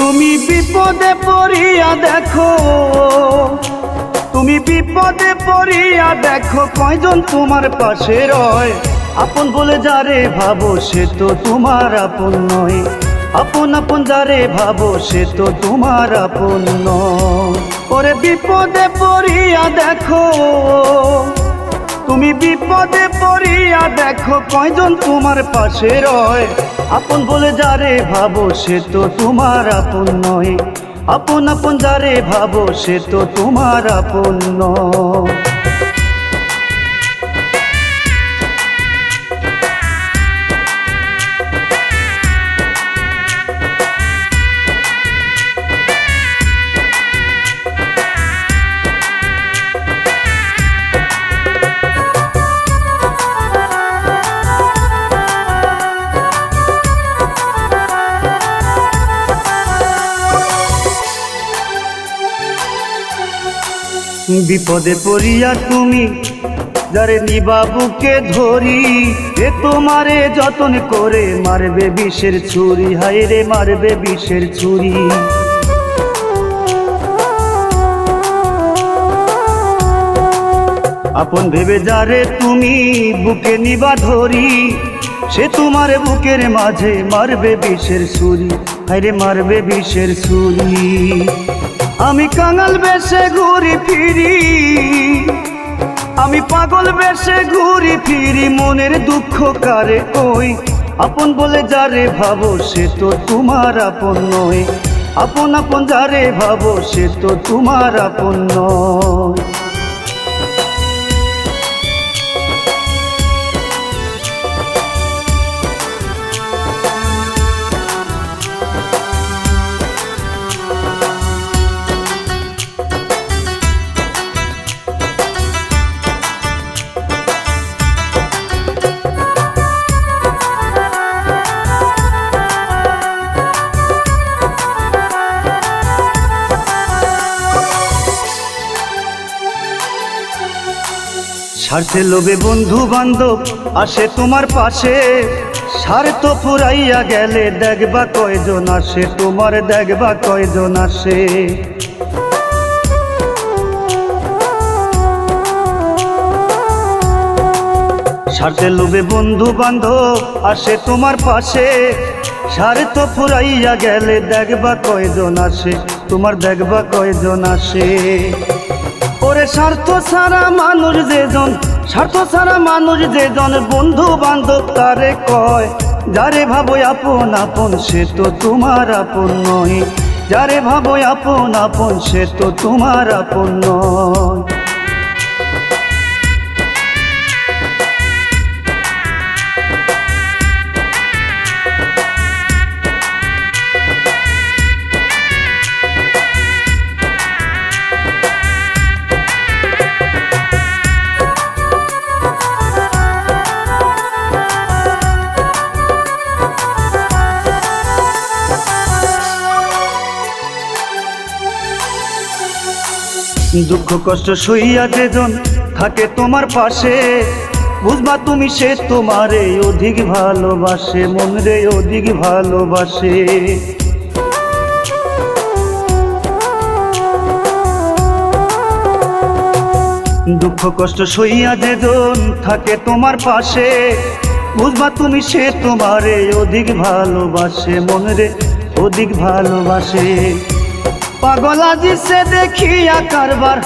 তুমি বিপদে পড়িয়া দেখো, তুমি বিপদে পড়িয়া দেখো, কয়জন তোমার পাশে রয়। আপন বলে যারে ভাবো সে তো তোমার আপন নয়, আপন আপন যারে ভাবো সে তো তোমার আপন নয়। ওরে বিপদে পড়িয়া দেখো, তুমি বিপদে পড়িয়া দেখো, কয়জন তোমার পাশে রয়। আপন বলে যারে ভাবো সে তো তোমার আপন নয়, আপন আপন যারে ভাবো সে তো তোমার আপন নয়। বিপদে পড়িয়া তুমি যারে নিবা বুকে ধরি, এ তোমারে যতন করে মারবে বিষের ছুরি, হায় রে মারবে বিষের ছুরি। আপন ভেবে যারে তুমি বুকে নিবা ধরি, সে তোমার বুকের মাঝে মারবে বিষের ছুরি, হায় রে মারবে বিষের ছুরি। আমি কাঙাল বেশে ঘুরি ফিরি, আমি পাগল বেশে ঘুরি ফিরি, মনের দুঃখ কারে কই। আপন বলে যারে ভাবো সে তো তোমার আপন নয়, আপন আপন যারে ভাবো সে তো তোমার আপন নয়। স্বার্থে লোভে বন্ধু বান্ধব আসে তোমার পাশে, স্বার্থ ফুরাইয়া গেলে দেখবা কয়জন আসে, তোমার দেখবা কয়জন আসে। স্বার্থে লোভে বন্ধু বান্ধব আসে তোমার পাশে, স্বার্থ ফুরাইয়া গেলে দেখবা কয়জন আসে, তোমার দেখবা কয়জন আসে। ওরে স্বার্থ ছাড়া মানুষ যেজন, স্বার্থ ছাড়া মানুষ যেজন, বন্ধু বান্ধব তারে কয়। যারে ভাবো আপন আপন সে তো তোমার আপন নয়, যারে ভাবো আপন আপন সে তো তোমার আপন নয়। দুঃখ কষ্ট সইয়া যেজন থাকে তোমার পাশে, বুঝবা তুমি সে তোমারে অধিক ভালোবাসে, মন রে অধিক ভালোবাসে। দুঃখ কষ্ট সইয়া যেজন থাকে তোমার পাশে, বুঝবা তুমি সে তোমারে অধিক ভালোবাসে, মন রে অধিক ভালোবাসে। পাগল আজি সে দেখিয়া কারবার